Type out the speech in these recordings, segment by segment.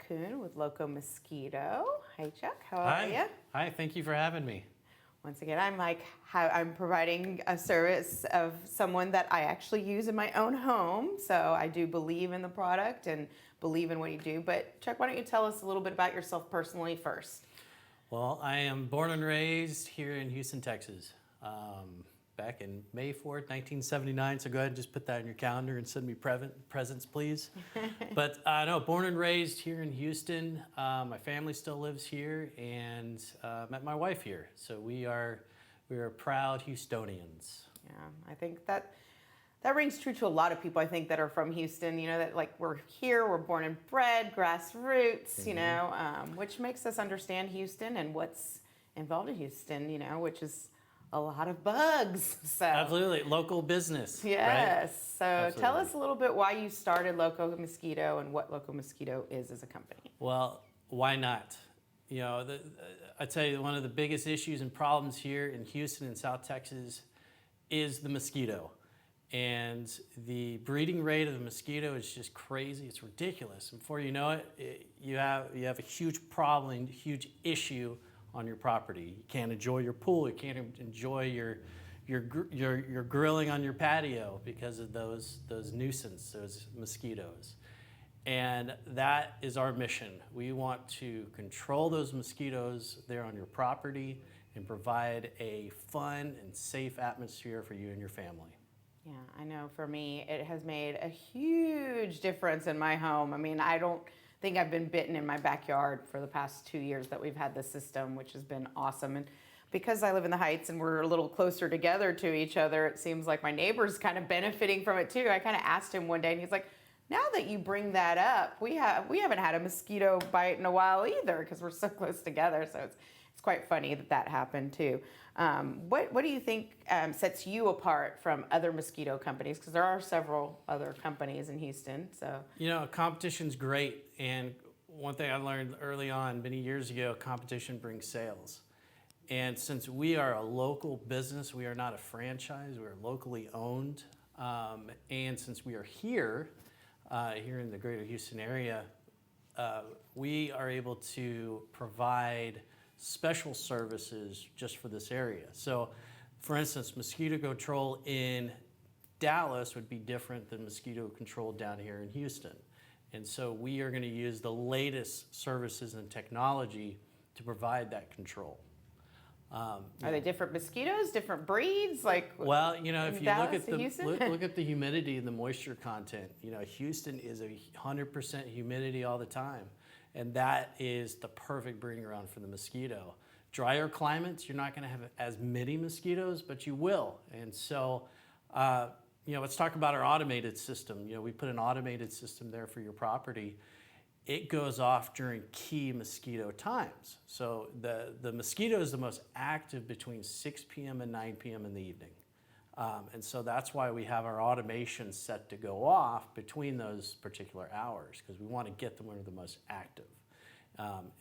Coon with Loco Mosquito. Hey Chuck, how are you? Hi, thank you for having me. Once again, I'm providing a service of someone that I actually use in my own home. So I do believe in the product and believe in what you do. But Chuck, why don't you tell us a little bit about yourself personally first? Well, I am born and raised here in Houston, Texas. Back in May 4th, 1979, so go ahead and just put that in your calendar and send me presents, please. But no, born and raised here in Houston. My family still lives here, and met my wife here. So we are proud Houstonians. Yeah, I think that rings true to a lot of people, I think, that are from Houston, you know, that like we're here, we're born and bred, grassroots, you know, which makes us understand Houston and what's involved in Houston, you know, which is a lot of bugs. So absolutely, local business. Yes. Right? So absolutely. Tell us a little bit why you started Loco Mosquito and what Loco Mosquito is as a company. Well, why not? You know, I tell you, one of the biggest issues and problems here in Houston and South Texas is the mosquito. And the breeding rate of the mosquito is just crazy. It's ridiculous. And before you know it, you have a huge problem, huge issue on your property. You can't enjoy your pool. You can't enjoy your grilling on your patio because of those nuisance, those mosquitoes. And that is our mission. We want to control those mosquitoes there on your property and provide a fun and safe atmosphere for you and your family. Yeah, I know for me, it has made a huge difference in my home. I mean, I don't think I've been bitten in my backyard for the past 2 years that we've had this system, which has been awesome. And because I live in the Heights and we're a little closer together to each other, it seems like my neighbor's kind of benefiting from it too. I kind of asked him one day and he's like, now that you bring that up, we haven't had a mosquito bite in a while either because we're so close together. So it's quite funny that happened too. What do you think sets you apart from other mosquito companies? Because there are several other companies in Houston. So you know, competition's great, and one thing I learned early on, many years ago, competition brings sales. And since we are a local business, we are not a franchise. We are locally owned, and since we are here in the greater Houston area, we are able to provide special services just for this area. So, for instance, mosquito control in Dallas would be different than mosquito control down here in Houston. And so we are going to use the latest services and technology to provide that control. Are they different mosquitoes, different breeds? Like, well, you know, if you Dallas look at the humidity and the moisture content, you know, Houston is 100% humidity all the time. And that is the perfect breeding ground for the mosquito. Drier climates, you're not going to have as many mosquitoes, but you will. And so, you know, let's talk about our automated system. You know, we put an automated system there for your property. It goes off during key mosquito times. So the mosquito is the most active between 6 p.m. and 9 p.m. in the evening. And so that's why we have our automation set to go off between those particular hours, because we want to get them when they're the most active.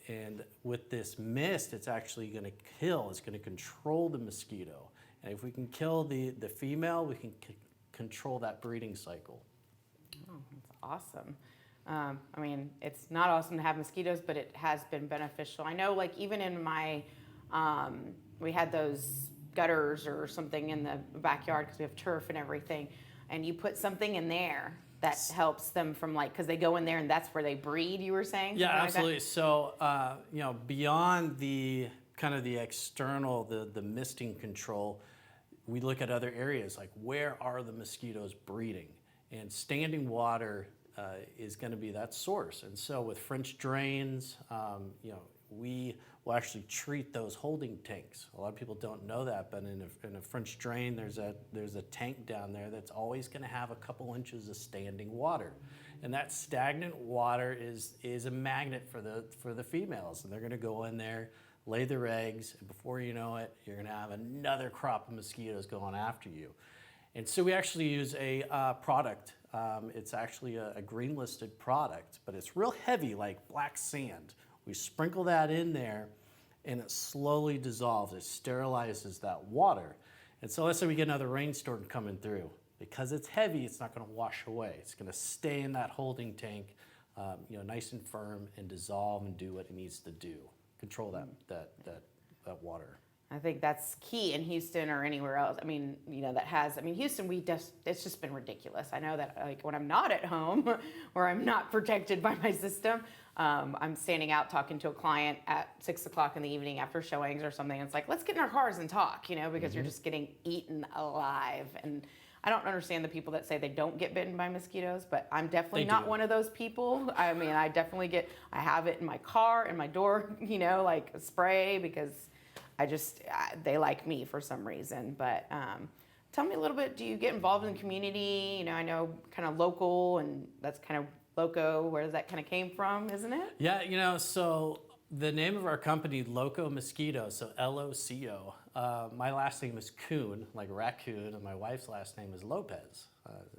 And with this mist, it's actually going to it's going to control the mosquito. And if we can kill the female, we can control that breeding cycle. Oh, that's awesome. I mean, it's not awesome to have mosquitoes, but it has been beneficial. I know, like, even in my, we had those gutters or something in the backyard because we have turf and everything, and you put something in there that helps them from, like, because they go in there and that's where they breed, you were saying? Yeah, absolutely. Like so, you know, beyond the kind of the external, the misting control, we look at other areas, like where are the mosquitoes breeding? And standing water is going to be that source. And so with French drains, you know, we will actually treat those holding tanks. A lot of people don't know that, but in a French drain, there's a tank down there that's always going to have a couple inches of standing water. And that stagnant water is a magnet for the females, and they're going to go in there, lay their eggs, and before you know it, you're going to have another crop of mosquitoes going after you. And so we actually use a product. It's actually a green listed product, but it's real heavy like black sand. We sprinkle that in there and it slowly dissolves. It sterilizes that water. And so let's say we get another rainstorm coming through. Because it's heavy, it's not going to wash away. It's going to stay in that holding tank, nice and firm, and dissolve and do what it needs to do. Control that water. I think that's key in Houston or anywhere else. I mean, Houston, it's just been ridiculous. I know that like when I'm not at home or I'm not protected by my system, I'm standing out talking to a client at 6 o'clock in the evening after showings or something. It's like, let's get in our cars and talk, because you're just getting eaten alive. And I don't understand the people that say they don't get bitten by mosquitoes, but I'm definitely not one of those people. I mean, I have it in my car, in my door, like a spray, because they like me for some reason. But tell me a little bit, do you get involved in the community? I know kind of local, and that's kind of Loco, where that kind of came from, isn't it? Yeah, so the name of our company, Loco Mosquito, so L-O-C-O. My last name is Coon, like raccoon, and my wife's last name is Lopez.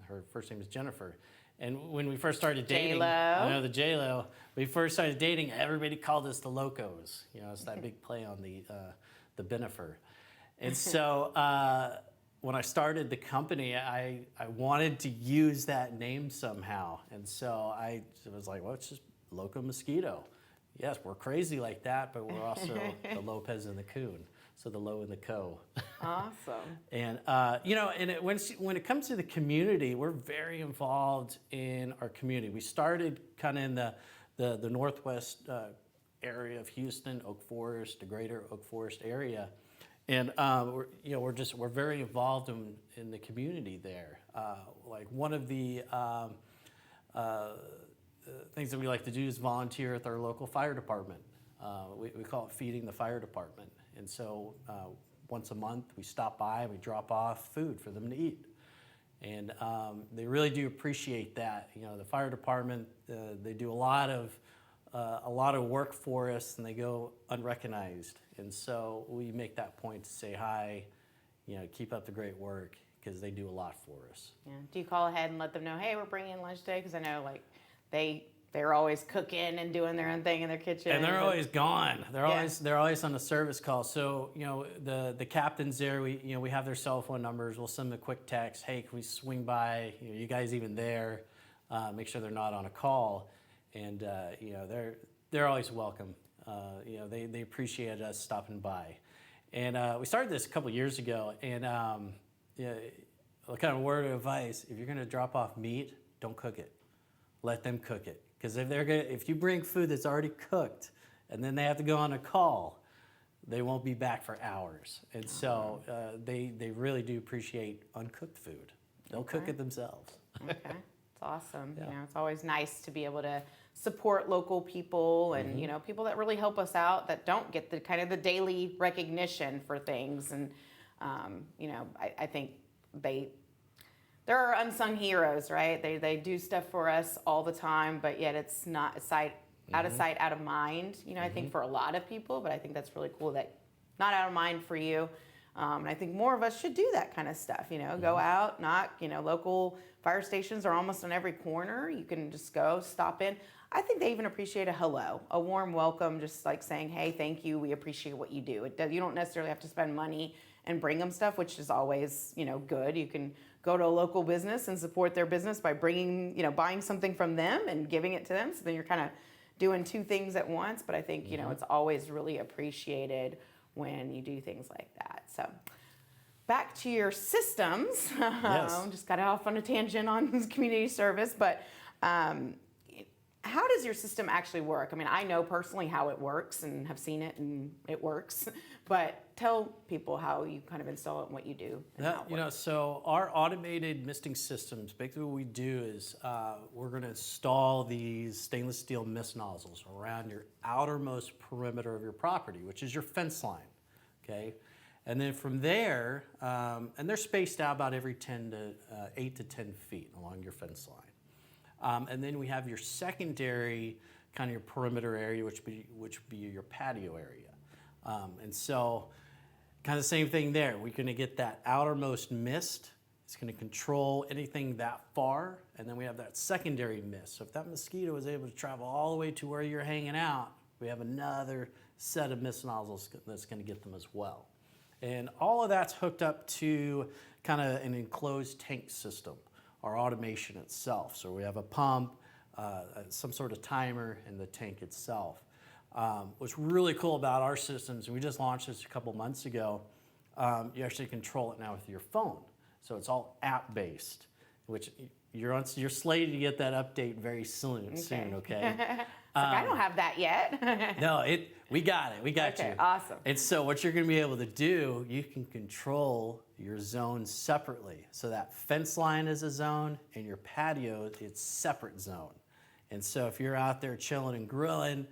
Her first name is Jennifer. And when we first started dating, J-Lo. I know the J-Lo, we first started dating, everybody called us the Locos. It's that big play on the Benifer. And so when I started the company, I wanted to use that name somehow. And so I was like, well, it's just Loco Mosquito. Yes, we're crazy like that, but we're also the Lopez and the Coon. So the Lo and the Co. Awesome. And, when it comes to the community, we're very involved in our community. We started kind of in the northwest area of Houston, Oak Forest, the greater Oak Forest area. And we're very involved in the community there. Like one of the things that we like to do is volunteer with our local fire department. We call it feeding the fire department. And so once a month we stop by and we drop off food for them to eat. And they really do appreciate that. The fire department, they do a lot of work for us, and they go unrecognized. And so we make that point to say hi, keep up the great work, because they do a lot for us. Yeah. Do you call ahead and let them know, hey, we're bringing in lunch today? Because I know they're always cooking and doing their own thing in their kitchen. And they're always gone. They're always on the service call. So the captains there, we have their cell phone numbers. We'll send them a quick text. Hey, can we swing by? You guys even there? Make sure they're not on a call. And they're always welcome. They appreciate us stopping by. And we started this a couple years ago. And kind of word of advice: if you're going to drop off meat, don't cook it. Let them cook it. Because if you bring food that's already cooked and then they have to go on a call, they won't be back for hours. And so they really do appreciate uncooked food. They'll cook it themselves. Okay, it's awesome. Yeah. It's always nice to be able to support local people and people that really help us out that don't get the kind of the daily recognition for things. And I think there are unsung heroes, right? They do stuff for us all the time, but yet it's not out of sight, out of mind. I think for a lot of people, but I think that's really cool that not out of mind for you. And I think more of us should do that kind of stuff. Go out, knock. Local fire stations are almost on every corner. You can just go, stop in. I think they even appreciate a hello, a warm welcome, just like saying, hey, thank you, we appreciate what you do. You don't necessarily have to spend money and bring them stuff, which is always, good. You can go to a local business and support their business by buying something from them and giving it to them. So then you're kind of doing two things at once. But I think, it's always really appreciated when you do things like that. So back to your systems. Yes. Just got off on a tangent on community service, but how does your system actually work? I mean, I know personally how it works and have seen it and it works, but tell people how you kind of install it and what you do. And so our automated misting systems, basically what we do is we're going to install these stainless steel mist nozzles around your outermost perimeter of your property, which is your fence line, okay? And then from there, and they're spaced out about every 8 to 10 feet along your fence line. And then we have your secondary, kind of your perimeter area, which would be your patio area. And so kind of the same thing there. We're going to get that outermost mist. It's going to control anything that far. And then we have that secondary mist. So if that mosquito is able to travel all the way to where you're hanging out, we have another set of mist nozzles that's going to get them as well. And all of that's hooked up to kind of an enclosed tank system, our automation itself. So we have a pump, some sort of timer in the tank itself. What's really cool about our systems, and we just launched this a couple months ago, you actually control it now with your phone. So it's all app-based, which you're slated to get that update very soon, okay? I don't have that yet. No, we got it. We got you. Okay, awesome. And so what you're going to be able to do, you can control your zones separately. So that fence line is a zone, and your patio, it's separate zone. And so if you're out there chilling and grilling,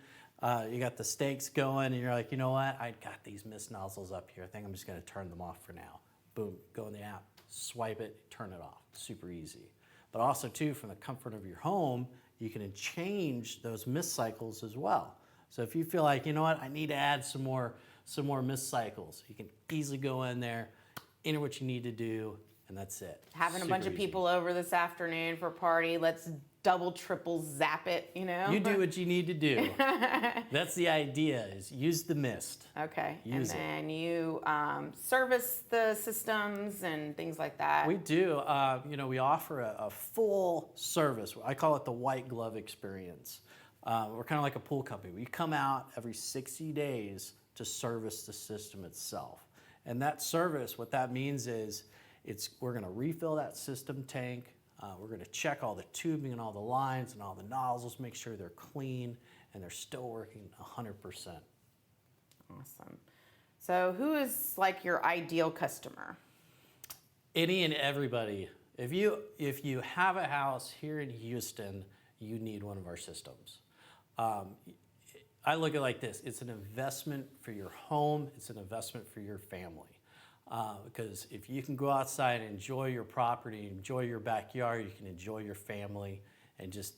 you got the steaks going, and you're like, you know what? I got these mist nozzles up here. I think I'm just going to turn them off for now. Boom, go in the app, swipe it, turn it off. Super easy. But also, too, from the comfort of your home, you can change those mist cycles as well. So if you feel like, you know what, I need to add some more mist cycles, you can easily go in there, enter what you need to do, and that's it. Having a bunch of people over this afternoon for a party, let's double, triple zap it, you know? You do what you need to do. That's the idea, is use the mist. Okay, Use it. and then you service the systems and things like that. We do. We offer a full service. I call it the white glove experience. We're kind of like a pool company. We come out every 60 days to service the system itself. And that service, what that means is we're going to refill that system tank. We're going to check all the tubing and all the lines and all the nozzles, make sure they're clean and they're still working 100%. Awesome. So who is like your ideal customer? Any and everybody. If you have a house here in Houston, you need one of our systems. I look at it like this. It's an investment for your home. It's an investment for your family. Because if you can go outside and enjoy your property, enjoy your backyard, you can enjoy your family and just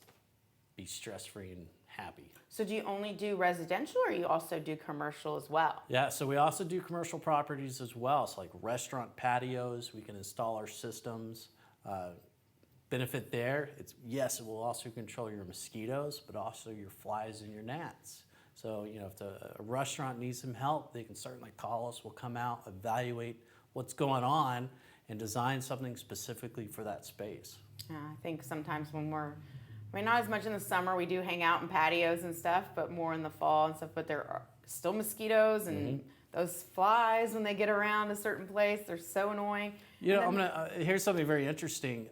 be stress-free and happy. So do you only do residential, or you also do commercial as well? Yeah, so we also do commercial properties as well. So like restaurant patios, we can install our systems. Benefit there, yes, it will also control your mosquitoes, but also your flies and your gnats. So, if a restaurant needs some help, they can certainly call us. We'll come out, evaluate what's going on, and design something specifically for that space. Yeah, I think sometimes when not as much in the summer, we do hang out in patios and stuff, but more in the fall and stuff, but there are still mosquitoes and those flies when they get around a certain place, they're so annoying. Here's something very interesting,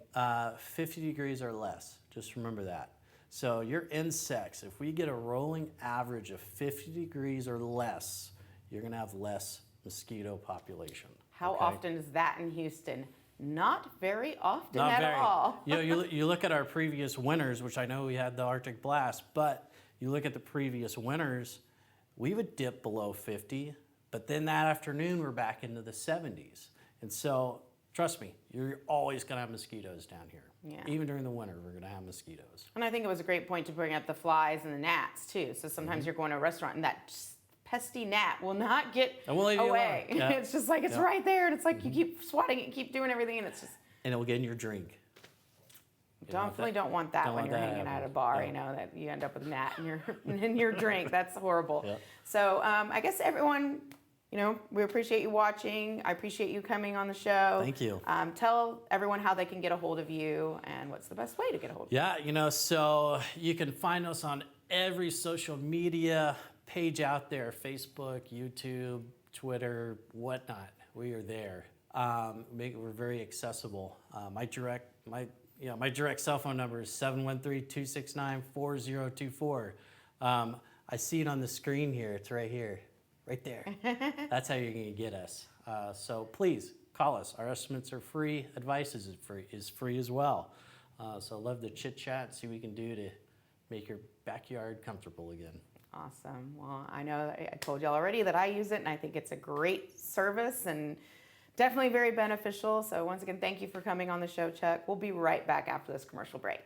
50 degrees or less, just remember that. So your insects, if we get a rolling average of 50 degrees or less, you're going to have less mosquito population. How often is that in Houston? Not very often Not at very. all. You look at our previous winters, which I know we had the Arctic blast, but you look at the previous winters, we would dip below 50, but then that afternoon we're back into the 70s. And so, trust me, you're always going to have mosquitoes down here. Yeah. Even during the winter, we're going to have mosquitoes. And I think it was a great point to bring up the flies and the gnats too. So sometimes you're going to a restaurant and that pesky gnat will not get away. Yeah. It's just like it's right there, and it's like you keep swatting it, keep doing everything, and it's just. And it will get in your drink. Definitely don't want that when you're hanging at a bar. Yeah. That you end up with a gnat in your drink. That's horrible. Yeah. So I guess everyone. We appreciate you watching. I appreciate you coming on the show. Thank you. Tell everyone how they can get a hold of you and what's the best way to get a hold of you. Yeah, so you can find us on every social media page out there, Facebook, YouTube, Twitter, whatnot. We are there. We're very accessible. My direct cell phone number is 713-269-4024. I see it on the screen here. It's right here. Right there. That's how you're going to get us. So please call us. Our estimates are free. Advice is free as well. So love to chit chat, see what we can do to make your backyard comfortable again. Awesome. Well, I know I told y'all already that I use it, and I think it's a great service and definitely very beneficial. So once again, thank you for coming on the show, Chuck. We'll be right back after this commercial break.